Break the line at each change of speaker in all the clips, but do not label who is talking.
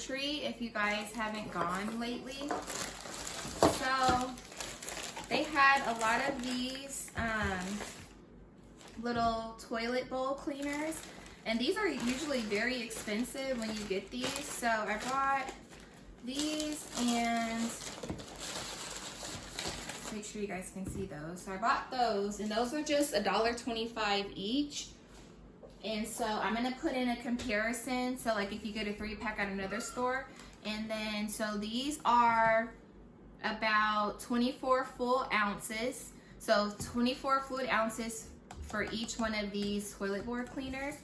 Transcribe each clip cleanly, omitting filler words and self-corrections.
Tree if you guys haven't gone lately. So they had a lot of these little toilet bowl cleaners, and these are usually very expensive when you get these. So I bought these, and make sure you guys can see those. So I bought those, and those are just $1.25 each. And so I'm gonna put in a comparison. So like if you get a 3-pack at another store, and then so these are about 24 full ounces. So 24 fluid ounces for each one of these toilet bowl cleaners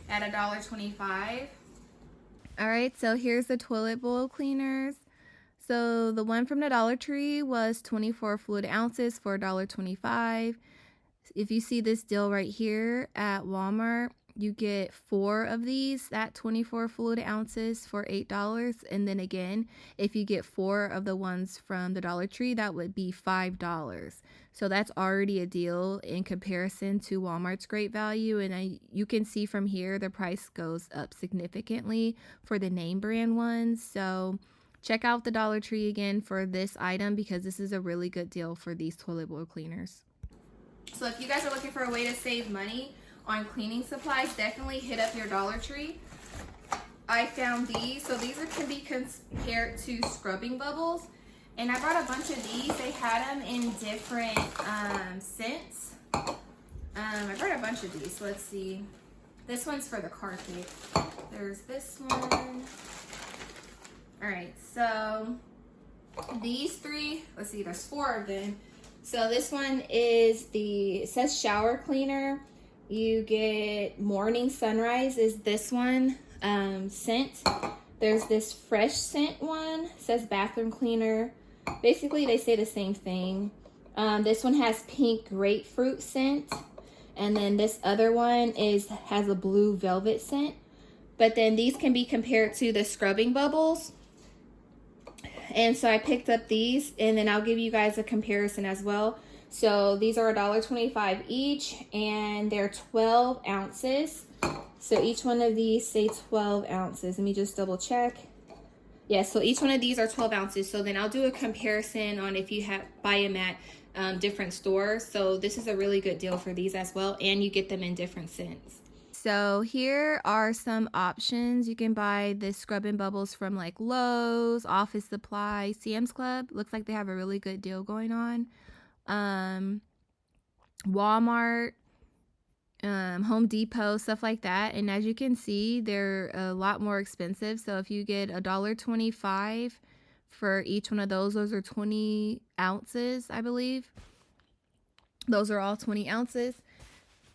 at $1.25. All right, so here's the toilet bowl cleaners. So the one from the Dollar Tree was 24 fluid ounces for $1.25. If you see this deal right here at Walmart, you get 4 of these at 24 fluid ounces for $8. And then again, if you get 4 of the ones from the Dollar Tree, that would be $5. So that's already a deal in comparison to Walmart's great value. And you can see from here, the price goes up significantly for the name brand ones. So check out the Dollar Tree again for this item, because this is a really good deal for these toilet bowl cleaners. So if you guys are looking for a way to save money on cleaning supplies, definitely hit up your Dollar Tree. I found these. So these can be compared to scrubbing bubbles. And I brought a bunch of these. They had them in different scents. I brought a bunch of these. So let's see. This one's for the carpet. There's this one. All right, so these 3, let's see, there's 4 of them. So this one is it says shower cleaner. You get morning sunrise is this one scent. There's this fresh scent one, it says bathroom cleaner. Basically they say the same thing. This one has pink grapefruit scent, and then this other one has a blue velvet scent. But then these can be compared to the scrubbing bubbles. And so I picked up these, and then I'll give you guys a comparison as well. So these are $1.25 each, and they're 12 ounces. So each one of these say 12 ounces. Let me just double check. Yeah, so each one of these are 12 ounces. So then I'll do a comparison on if you buy them at different stores. So this is a really good deal for these as well, and you get them in different scents. So here are some options. You can buy the scrubbing bubbles from like Lowe's, Office Supply, Sam's Club. Looks like they have a really good deal going on. Walmart, Home Depot, stuff like that. And as you can see, they're a lot more expensive. So if you get $1.25 for each one of those are 20 ounces, I believe. Those are all 20 ounces.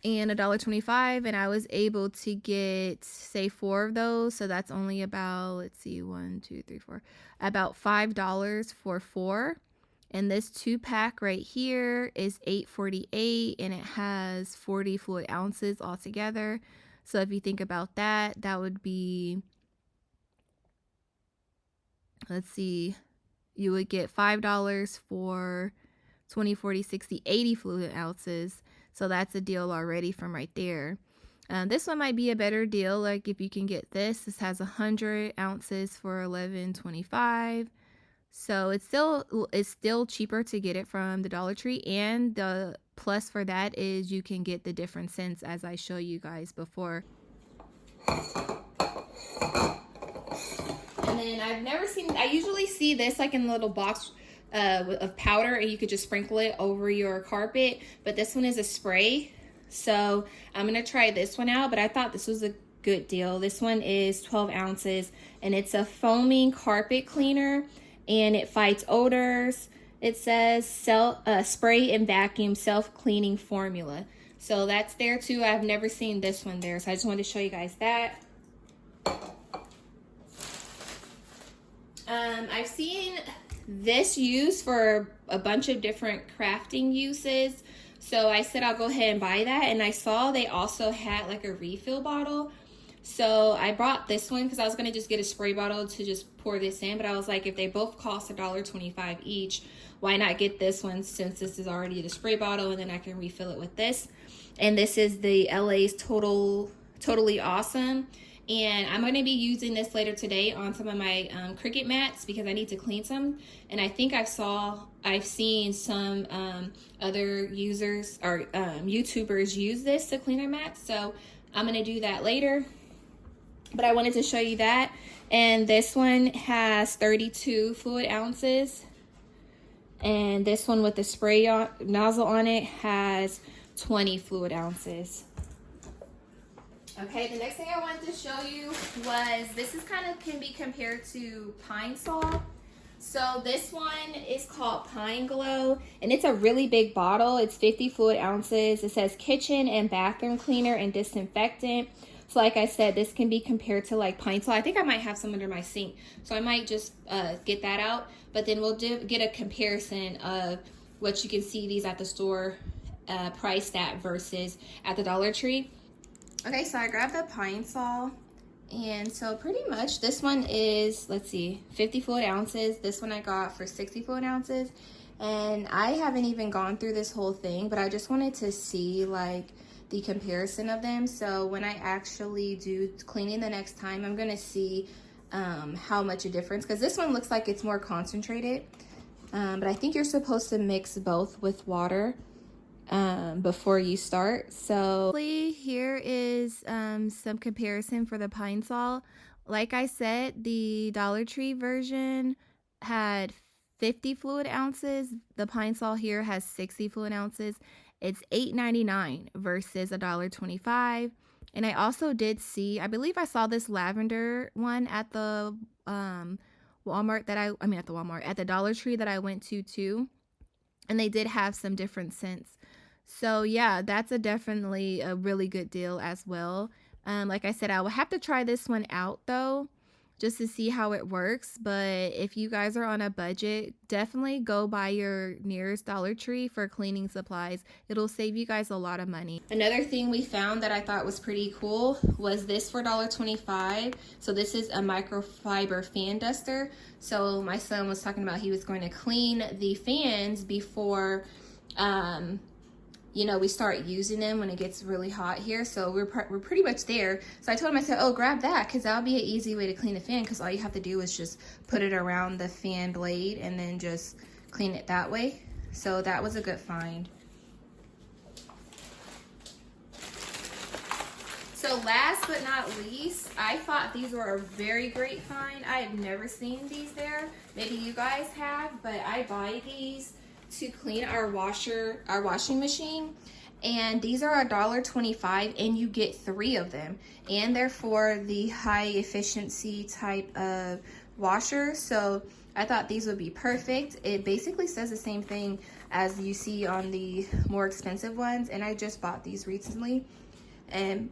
And $1.25, and I was able to get, say, 4 of those. So that's only about, let's see, 1, 2, 3, 4, about $5 for 4. And this 2-pack right here is $8.48, and it has 40 fluid ounces altogether. So if you think about that, that would be, let's see, you would get $5 for 20, 40, 60, 80 fluid ounces. So that's a deal already from right there. This one might be a better deal. Like if you can get this has 100 ounces for $11.25. So it's still cheaper to get it from the Dollar Tree. And the plus for that is you can get the different scents as I show you guys before. And then I usually see this like in a little box of powder, and you could just sprinkle it over your carpet, but this one is a spray. So I'm gonna try this one out, but I thought this was a good deal. This one is 12 ounces, and it's a foaming carpet cleaner, and it fights odors. It says spray and vacuum self-cleaning formula. So that's there too. I've never seen this one there, so I just wanted to show you guys that. I've seen this used for a bunch of different crafting uses. So I said I'll go ahead and buy that. And I saw they also had like a refill bottle. So I brought this one because I was going to just get a spray bottle to just pour this in. But I was like, if they both cost $1.25 each, why not get this one since this is already the spray bottle, and then I can refill it with this. And this is the LA's Totally Awesome. And I'm going to be using this later today on some of my Cricut mats because I need to clean some. And I think I've seen some other users or YouTubers use this to clean their mats. So I'm going to do that later. But I wanted to show you that. And this one has 32 fluid ounces. And this one with the spray nozzle on it has 20 fluid ounces. Okay, the next thing I wanted to show you was, this is kind of can be compared to Pine-Sol. So this one is called Pine Glow, and it's a really big bottle. It's 50 fluid ounces. It says kitchen and bathroom cleaner and disinfectant. So like I said, this can be compared to like Pine-Sol. I think I might have some under my sink, so I might just get that out. But then we'll get a comparison of what you can see these at the store priced at versus at the Dollar Tree. Okay, so I grabbed the Pine-Sol, and so pretty much this one is, let's see, 50 fluid ounces. This one I got for 60 fluid ounces, and I haven't even gone through this whole thing, but I just wanted to see like the comparison of them. So when I actually do cleaning the next time, I'm gonna see how much a difference, because this one looks like it's more concentrated, but I think you're supposed to mix both with water before you start. So here is some comparison for the Pine-Sol. Like I said, the Dollar Tree version had 50 fluid ounces. The Pine-Sol here has 60 fluid ounces. It's $8.99 versus $1.25. And I also did see, I believe I saw this lavender one at the Walmart that at the Dollar Tree that I went to too. And they did have some different scents. So yeah, that's definitely a really good deal as well. Like I said, I will have to try this one out though, just to see how it works. But if you guys are on a budget, definitely go by your nearest Dollar Tree for cleaning supplies. It'll save you guys a lot of money. Another thing we found that I thought was pretty cool was this for $1.25. So this is a microfiber fan duster. So my son was talking about he was going to clean the fans before you know, we start using them when it gets really hot here. So we're pretty much there. So I told him, I said, oh, grab that, because that'll be an easy way to clean the fan, because all you have to do is just put it around the fan blade and then just clean it that way. So that was a good find. So last but not least, I thought these were a very great find. I have never seen these there. Maybe you guys have, but I buy these to clean our washing machine, and these are $1.25, and you get 3 of them, and they're for the high efficiency type of washer. So I thought these would be perfect. It basically says the same thing as you see on the more expensive ones, and I just bought these recently, and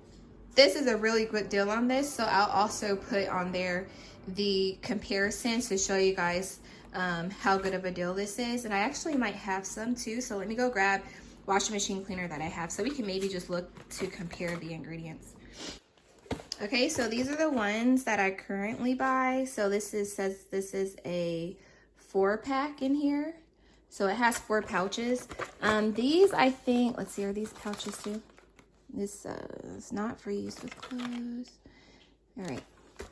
this is a really good deal on this. So I'll also put on there the comparisons to show you guys how good of a deal this is. And I actually might have some too, so let me go grab washing machine cleaner that I have so we can maybe just look to compare the ingredients. Okay, so these are the ones that I currently buy. So says this is a 4-pack in here, so it has 4 pouches. These, I think, let's see, are these pouches too? This is not for use with clothes. All right.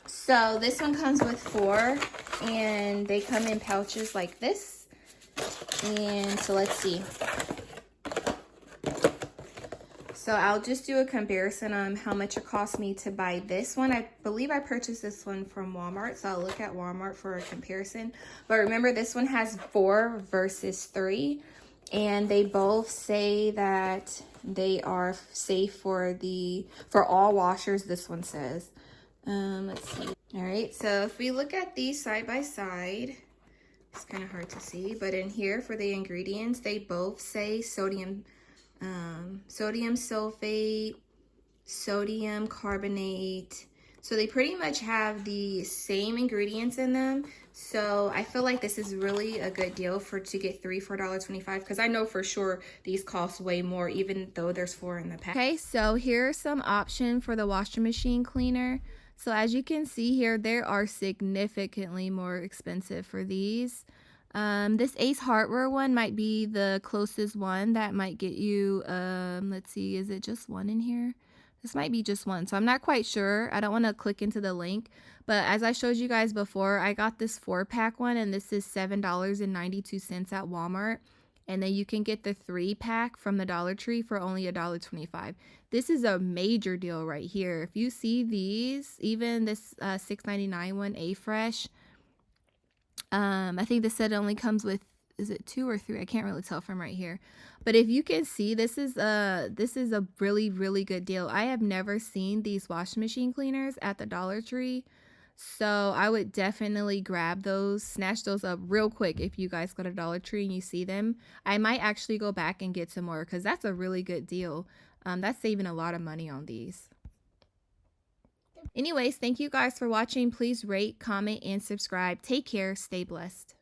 So this one comes with 4, and they come in pouches like this. And so let's see. So I'll just do a comparison on how much it cost me to buy this one. I believe I purchased this one from Walmart, so I'll look at Walmart for a comparison. But remember, this one has 4 versus 3, and they both say that they are safe for all washers. This one says. Let's see. All right, so if we look at these side by side, it's kind of hard to see, but in here for the ingredients, they both say sodium sulfate, sodium carbonate. So they pretty much have the same ingredients in them. So I feel like this is really a good deal to get 3 for $1.25, because I know for sure these cost way more, even though there's 4 in the pack. Okay, so here are some options for the washing machine cleaner. So as you can see here, there are significantly more expensive for these. This Ace Hardware one might be the closest one that might get you, let's see, is it just one in here? This might be just one, so I'm not quite sure. I don't want to click into the link, but as I showed you guys before, I got this 4-pack one, and this is $7.92 at Walmart. And then you can get the 3-pack from the Dollar Tree for only $1.25. This is a major deal right here. If you see these, even this $6.99 one, A-Fresh, I think this said it only comes with, is it 2 or 3? I can't really tell from right here. But if you can see, this is a really, really good deal. I have never seen these washing machine cleaners at the Dollar Tree. So I would definitely grab those, snatch those up real quick if you guys go to Dollar Tree and you see them. I might actually go back and get some more because that's a really good deal. That's saving a lot of money on these. Anyways, thank you guys for watching. Please rate, comment, and subscribe. Take care. Stay blessed.